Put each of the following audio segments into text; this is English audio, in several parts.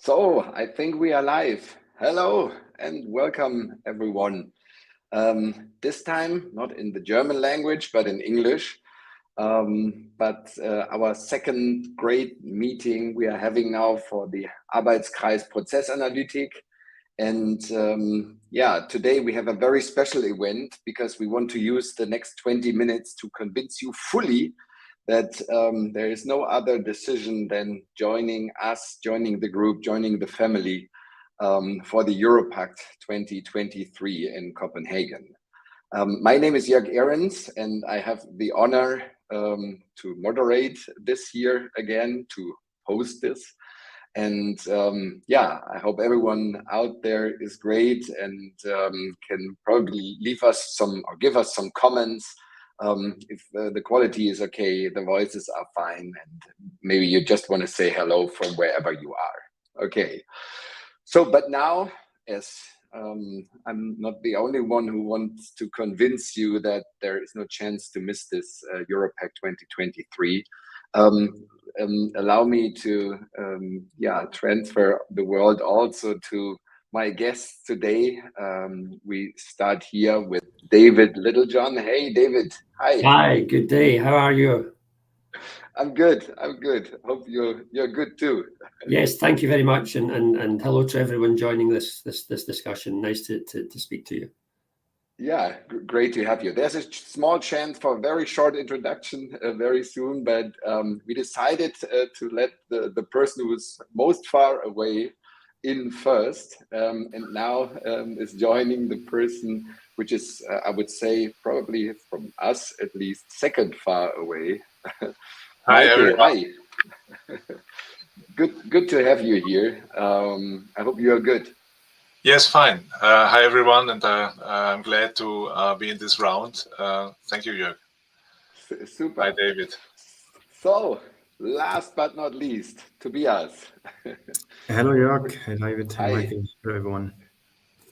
So I think we are live. Hello and welcome everyone. This time not in the German language, but in English. Our second great meeting we are having now for the Arbeitskreis Prozessanalytik. And today we have a very special event because we want to use the next 20 minutes to convince you fully that there is no other decision than joining us, joining the group, joining the family for the EuroPACT 2023 in Copenhagen. My name is Jörg Ehrens, and I have the honor to moderate this year again, to host this. And I hope everyone out there is great and can probably leave us some or give us some comments. If the quality is okay, the voices are fine, and maybe you just want to say hello from wherever you are. Okay. So, but now, as I'm not the only one who wants to convince you that there is no chance to miss this EuroPACT 2023. Allow me to transfer the word also to my guests today. We start here with David Littlejohn. Hey, David. Hi. Hi. Good day. How are you? I'm good. Hope you're good too. Yes. Thank you very much, and hello to everyone joining this discussion. Nice to speak to you. Yeah, great to have you. There's a small chance for a very short introduction very soon, but we decided to let the person who's most far away in first, and now is joining the person which is, I would say, probably from us at least, second far away. Hi, everyone. Hi. Good to have you here. I hope you are good. Yes, fine. Hi, everyone, and I'm glad to be in this round. Thank you, Jörg. Super. Hi, David. So, last but not least, Tobias. Hello, Jörg. Hi, David. Hi. Hello, everyone.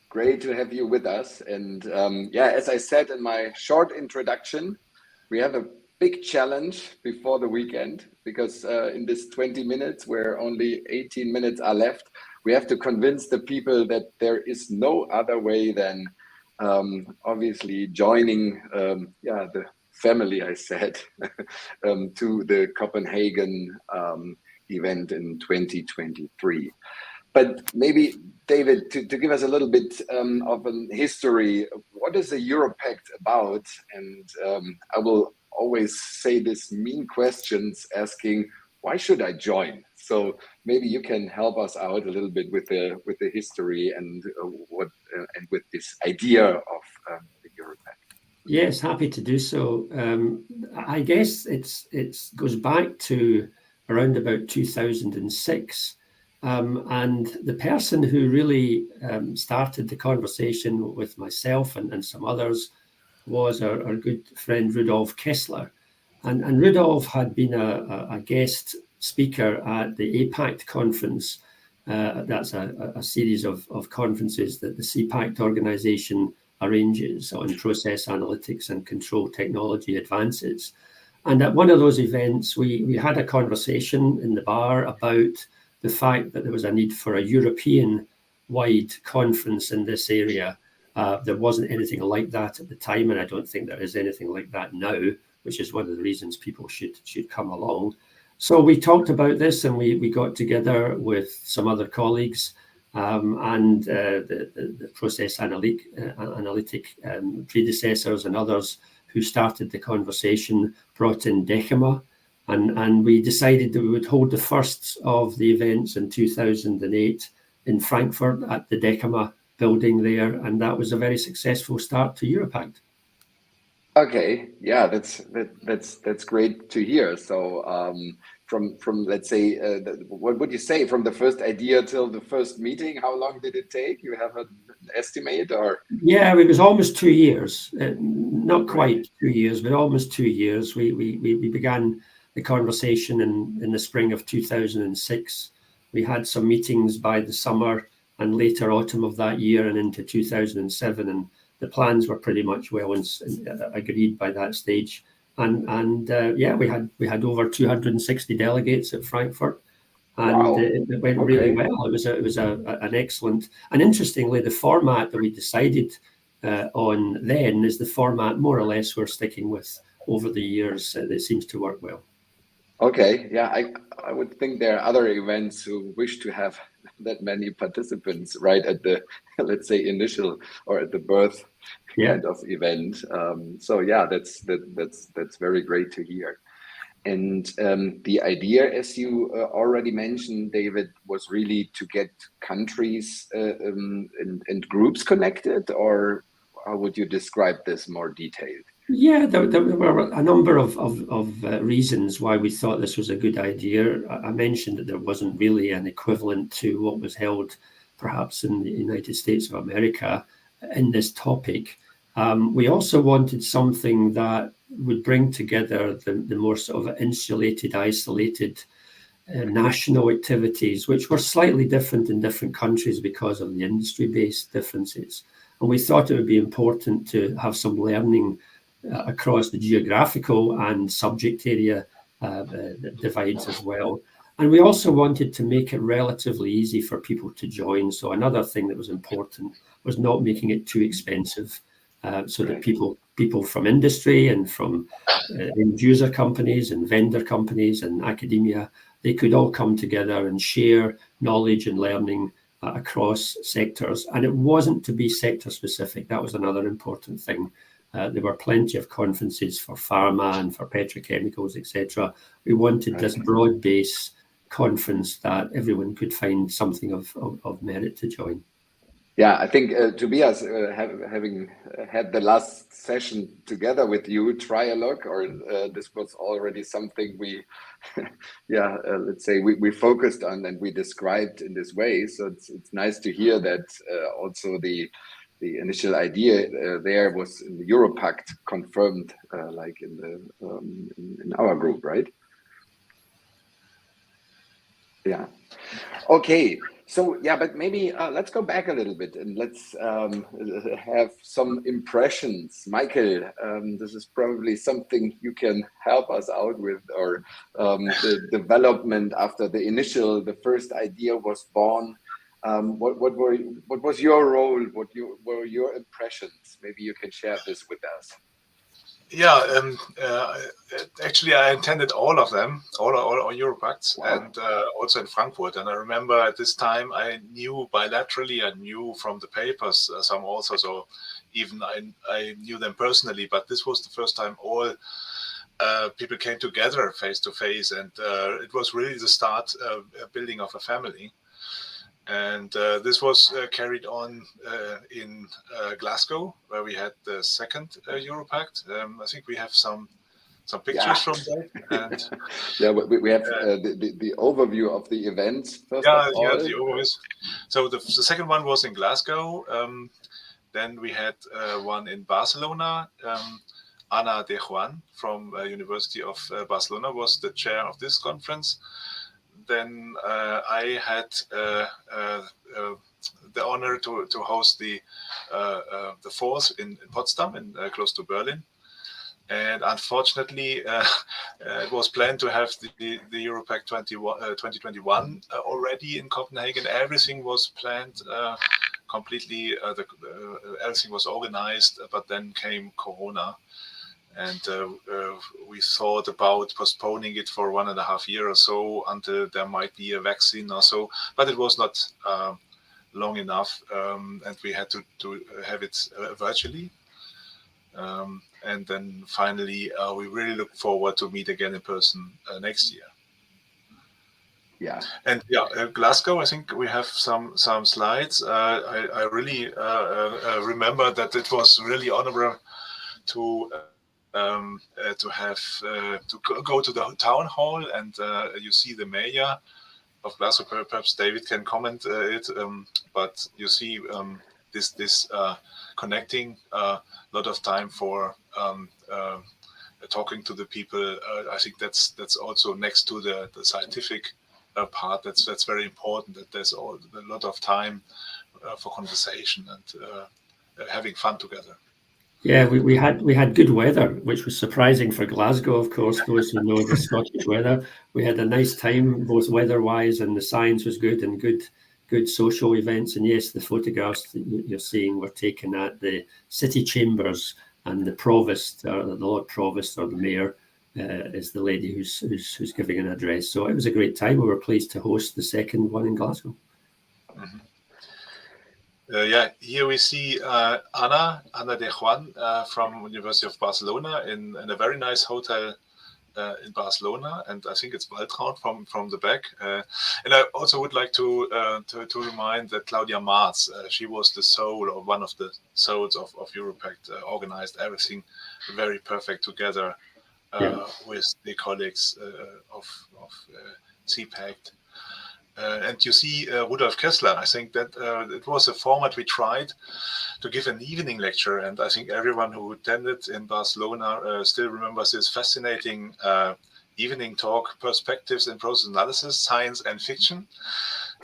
Great to have you with us. And as I said in my short introduction, we have a big challenge before the weekend because in this 20 minutes, where only 18 minutes are left, we have to convince the people that there is no other way than obviously joining the family, I said, to the Copenhagen event in 2023. But maybe, David, to give us a little bit of a history, what is the EuroPACT about? And I will always say this mean questions asking, why should I join? So maybe you can help us out a little bit with the history and with this idea of the EuroPACT. Yes, happy to do so. I guess it goes back to around about 2006. And the person who really started the conversation with myself and some others was our good friend Rudolf Kessler. And Rudolf had been a guest speaker at the EuroPACT conference. That's a series of conferences that the EuroPACT organization arranges on process analytics and control technology advances. And at one of those events, we had a conversation in the bar about the fact that there was a need for a European-wide conference in this area. There wasn't anything like that at the time, and I don't think there is anything like that now, which is one of the reasons people should come along. So we talked about this, and we got together with some other colleagues and the process analytic predecessors and others who started the conversation, brought in Decima. And we decided that we would hold the first of the events in 2008 in Frankfurt at the Decima building there, and that was a very successful start to EuroPACT. Okay, yeah, that's great to hear. So from let's say, what would you say from the first idea till the first meeting? How long did it take? You have an estimate, or? Yeah, it was almost 2 years, not quite 2 years, but almost 2 years. We began the conversation in the spring of 2006. We had some meetings by the summer and later autumn of that year and into 2007, and the plans were pretty much well agreed by that stage. And we had over 260 delegates at Frankfurt, and Wow. it went really well. It was an excellent, and interestingly, the format that we decided on then is the format more or less we're sticking with over the years. It seems to work well. Okay, yeah, I would think there are other events who wish to have that many participants right at the, let's say, initial or at the birth kind of event. So yeah, that's very great to hear. And the idea, as you already mentioned, David, was really to get countries and groups connected, or how would you describe this more detailed? Yeah, there were a number of reasons why we thought this was a good idea. I mentioned that there wasn't really an equivalent to what was held perhaps in the United States of America in this topic. We also wanted something that would bring together the more sort of insulated, isolated national activities, which were slightly different in different countries because of the industry-based differences. And we thought it would be important to have some learning across the geographical and subject area divides as well. And we also wanted to make it relatively easy for people to join. So another thing that was important was not making it too expensive, so that people from industry and from end user companies and vendor companies and academia, they could all come together and share knowledge and learning across sectors. And it wasn't to be sector specific. That was another important thing. There were plenty of conferences for pharma and for petrochemicals, etc. We wanted this broad-based conference that everyone could find something of merit to join. Yeah, I think Tobias, having had the last session together with you, Trialogue, or this was already something we, let's say we focused on and we described in this way. So it's nice to hear that also the initial idea there was in the EuroPACT confirmed, like in the in our group, right? Yeah. Okay. So yeah, but maybe let's go back a little bit and let's have some impressions. Michael, this is probably something you can help us out with, or the development after the first idea was born. What was your role? What were your impressions? Maybe you can share this with us. Yeah, actually, I attended all of them, all EuroPACTs, wow. And also in Frankfurt. And I remember at this time, I knew bilaterally, I knew from the papers some also, so even I knew them personally. But this was the first time all people came together face to face, and it was really the start building of a family. And this was carried on in Glasgow, where we had the second EuroPACT. I think we have some pictures from that. And yeah, we have the overview of the event. The overview. So the second one was in Glasgow. Then we had one in Barcelona. Ana de Juan from University of Barcelona was the chair of this conference. Then I had the honor to host the fourth in Potsdam, close to Berlin. And unfortunately, it was planned to have the EuroPACT 2021 already in Copenhagen. Everything was planned completely. Everything was organized, but then came Corona. And we thought about postponing it for 1.5 years or so until there might be a vaccine or so, but it was not long enough, and we had to have it virtually. And then finally, we really look forward to meet again in person next year. Yeah. And Glasgow, I think we have some slides. I really remember that it was really honorable to go to the town hall, and you see the mayor of Glasgow. Perhaps David can comment it, but you see this connecting a lot of time for talking to the people. I think that's also next to the scientific part. That's very important. That there's a lot of time for conversation and having fun together. Yeah, we had good weather, which was surprising for Glasgow, of course, those who know the Scottish weather. We had a nice time, both weather-wise, and the science was good, and good social events. And yes, the photographs that you're seeing were taken at the city chambers, and the provost, or the Lord Provost, or the mayor, is the lady who's giving an address. So it was a great time. We were pleased to host the second one in Glasgow. Mm-hmm. Yeah, here we see Ana de Juan from University of Barcelona in a very nice hotel in Barcelona, and I think it's Waltraud from the back. And I also would like to remind that Claudia Marz, she was the soul, or one of the souls of EuroPACT, organized everything very perfect together with the colleagues of CPACT. And you see Rudolf Kessler. I think that it was a format we tried to give an evening lecture, and I think everyone who attended in Barcelona still remembers this fascinating evening talk, Perspectives in Process Analysis, Science and Fiction.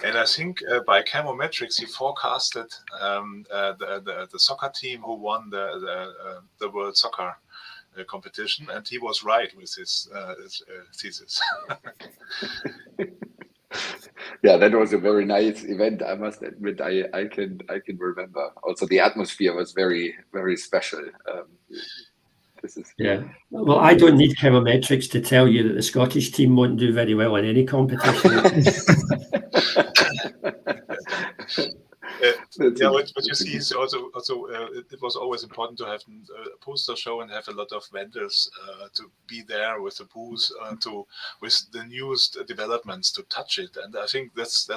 And I think by chemometrics, he forecasted the soccer team who won the World Soccer competition, and he was right with his thesis. Yeah, that was a very nice event. I must admit, I can remember. Also, the atmosphere was very, very special. Yeah. Well, I don't need chemometrics to tell you that the Scottish team won't do very well in any competition. Yeah, what you see is also it was always important to have a poster show and have a lot of vendors to be there with the booth with the newest developments to touch it. And I think that's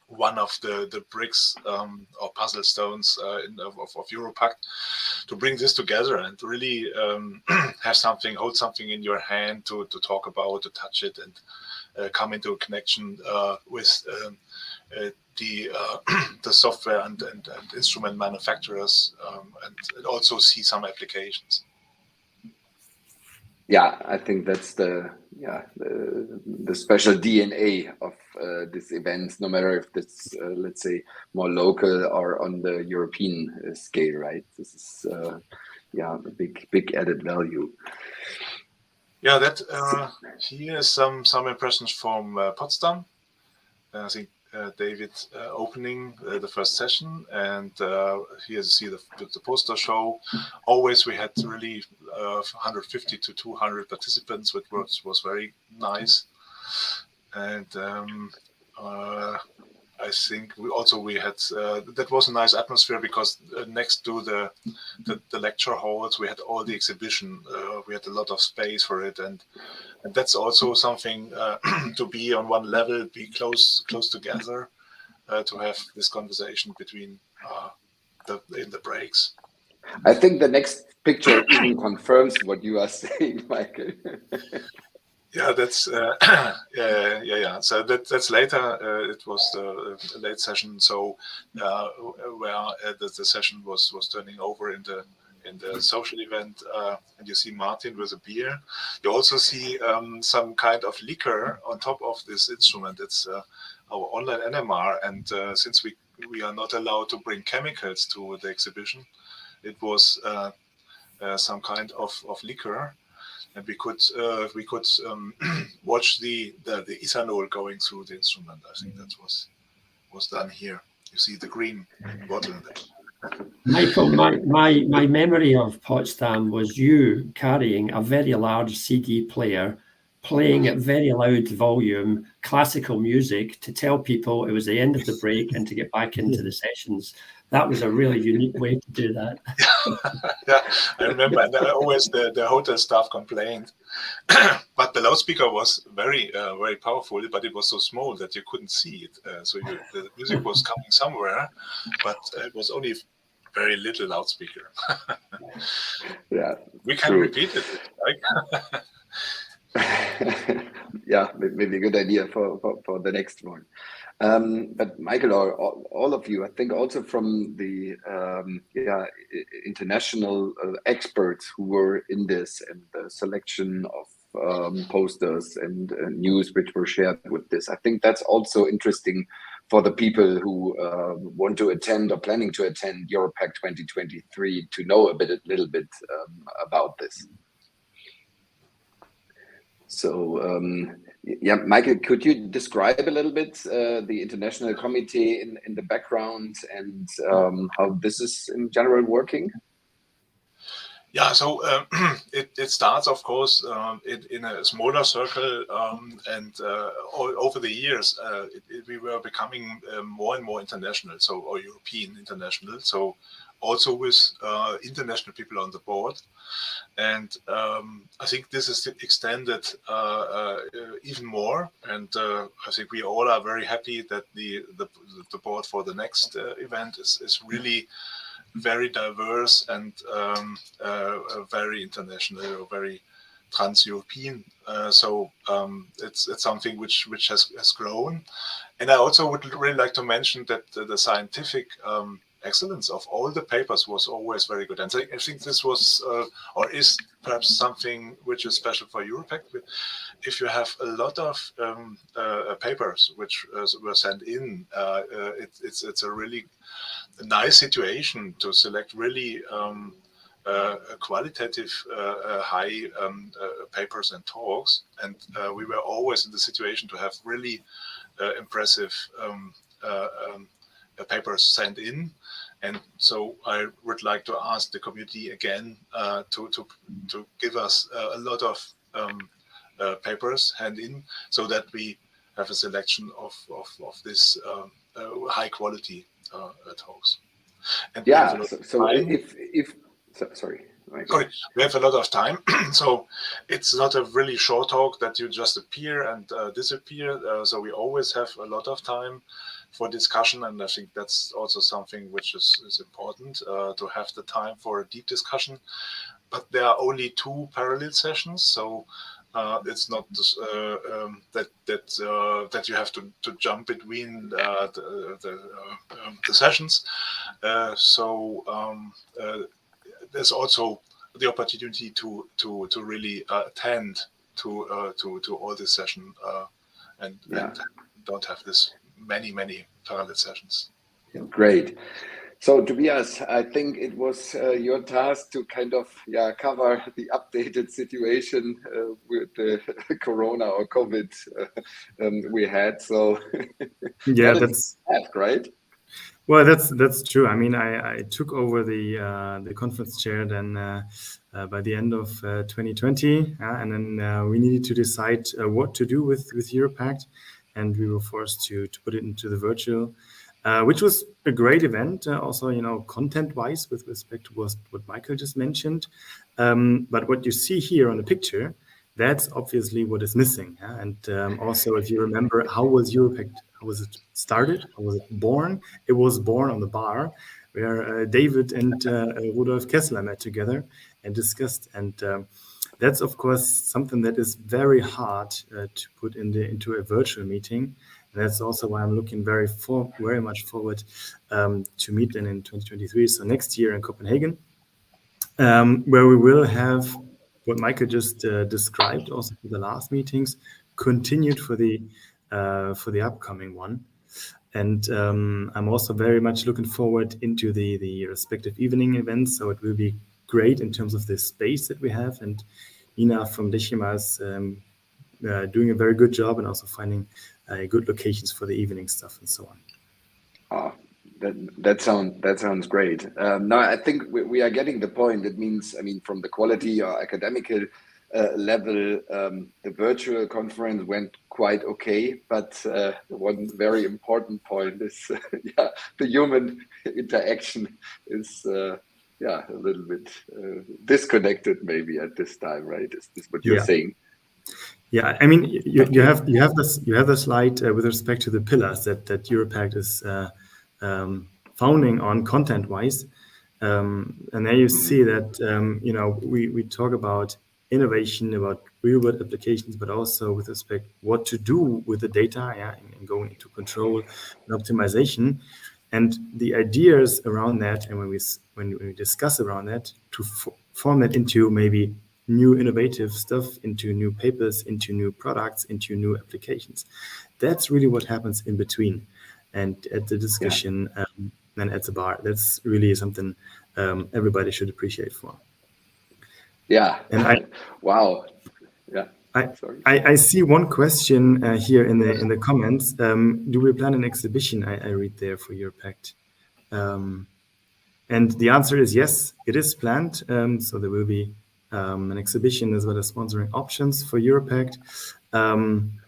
one of the bricks or puzzle stones of EuroPACT, to bring this together and really hold something in your hand to talk about, to touch it, and come into a connection with the software and instrument manufacturers, and also see some applications. Yeah, I think that's the special DNA of this event, no matter if it's let's say more local or on the European scale, right? This is a big added value. Yeah, that here is some impressions from Potsdam. I think David opening the first session, and here you see the poster show. Always we had really 150 to 200 participants, which was very nice. And I think we had that was a nice atmosphere, because next to the lecture halls we had all the exhibition. We had a lot of space for it, and that's also something to be on one level, be close together, to have this conversation between in the breaks. I think the next picture even confirms what you are saying, Michael. Yeah, that's yeah. So that's later. It was a late session, so where the session was turning over in the social event, and you see Martin with a beer. You also see some kind of liquor on top of this instrument. It's our online NMR, and since we are not allowed to bring chemicals to the exhibition, it was some kind of liquor. And we could watch the ethanol going through the instrument. I think that was done here. You see the green bottle there. Michael, my memory of Potsdam was you carrying a very large CD player, playing at very loud volume classical music to tell people it was the end of the break and to get back into the sessions. That was a really unique way to do that. Yeah, I remember. And always the hotel staff complained, but the loudspeaker was very very powerful, but it was so small that you couldn't see it. So the music was coming somewhere, but it was only very little loudspeaker. Yeah, we can repeat it. Right? Yeah, maybe a good idea for the next one. But Michael, or all of you, I think also from the international experts who were in this, and the selection of posters and news which were shared with this, I think that's also interesting for the people who want to attend or planning to attend EuroPACT 2023 to know a little bit about this. So, yeah, Michael, could you describe a little bit the international committee in the background and how this is in general working? Yeah, so it starts, of course, in a smaller circle, and over the years, we were becoming more and more international, or European international. So also with international people on the board. And I think this is extended even more. And I think we all are very happy that the board for the next event is really very diverse and very international, or very trans-European. So it's something which has grown. And I also would really like to mention that the scientific excellence of all the papers was always very good. And I think this was or is perhaps something which is special for EuroPACT. If you have a lot of papers which were sent in, it's a really nice situation to select really qualitative high papers and talks. And we were always in the situation to have really impressive papers sent in. And so I would like to ask the community again to give us a lot of papers hand in, so that we have a selection of this high quality talks. And yeah, sorry. We have a lot of time, so it's not a really short talk that you just appear and disappear. So we always have a lot of time for discussion, and I think that's also something which is important, to have the time for a deep discussion. But there are only 2 parallel sessions, so it's not that you have to jump between the sessions. There's also the opportunity to really attend to all this session, and don't have this many parallel sessions. Great. So Tobias, I think it was your task to kind of cover the updated situation with the Corona or COVID we had. So yeah, that's right. Well, that's true. I mean, I took over the conference chair then by the end of 2020, and then we needed to decide what to do with EuroPACT, and we were forced to put it into the virtual, which was a great event. Also, content-wise, with respect to what Michael just mentioned. But what you see here on the picture, that's obviously what is missing. And also, if you remember, how was EuroPACT? How was it started? How was it born? It was born on the bar where David and Rudolf Kessler met together and discussed. And that's, of course, something that is very hard to put into a virtual meeting. And that's also why I'm looking very much forward to meet them in 2023. So next year in Copenhagen, where we will have what Michael just described also for the last meetings, continued for the upcoming one. And I'm also very much looking forward into the respective evening events. So it will be great in terms of the space that we have. And Ina from Deshima is doing a very good job, and also finding good locations for the evening stuff and so on. Oh, that sounds great. No, I think we are getting the point. It means, I mean, from the quality or academical level, the virtual conference went quite okay, but one very important point is the human interaction is a little bit disconnected maybe at this time, right? Is this what you're saying? Yeah, I mean, you have the slide with respect to the pillars that EuroPACT is founding on content-wise, and there you see that we talk about innovation, about real-world applications, but also with respect what to do with the data, and going into control and optimization, and the ideas around that, and when we discuss around that, to form that into maybe new innovative stuff, into new papers, into new products, into new applications. That's really what happens in between. and at the discussion and at the bar. That's really something everybody should appreciate for. Yeah. And Wow. Yeah. I see one question here in the comments. Do we plan an exhibition? I read there for EuroPACT. And the answer is yes, it is planned. So there will be an exhibition as well as sponsoring options for EuroPACT.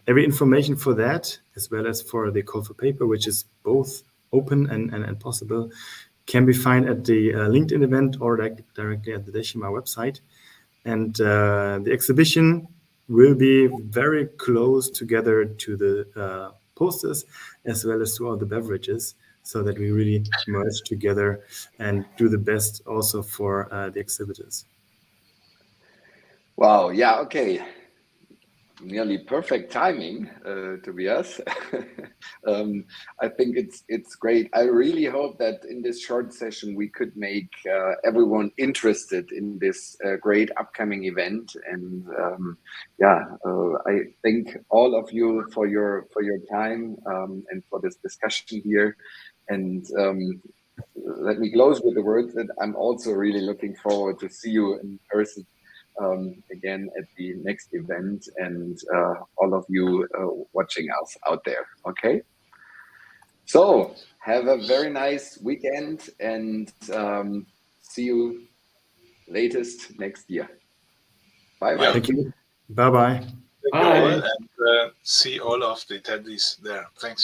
Every information for that, as well as for the call for paper, which is both open and possible, can be found at the LinkedIn event or directly at the Decima website. And the exhibition will be very close together to the posters as well as to all the beverages, so that we really merge together and do the best also for the exhibitors. Wow. Yeah. Okay. Nearly perfect timing, Tobias. I think it's great. I really hope that in this short session we could make everyone interested in this great upcoming event. And I thank all of you for your time and for this discussion here. And let me close with the words that I'm also really looking forward to see you in person again at the next event, and all of you watching us out there. Okay, so have a very nice weekend, and see you latest next year. Bye bye. Thank you. Bye bye. Thank you all, and see all of the attendees there. Thanks.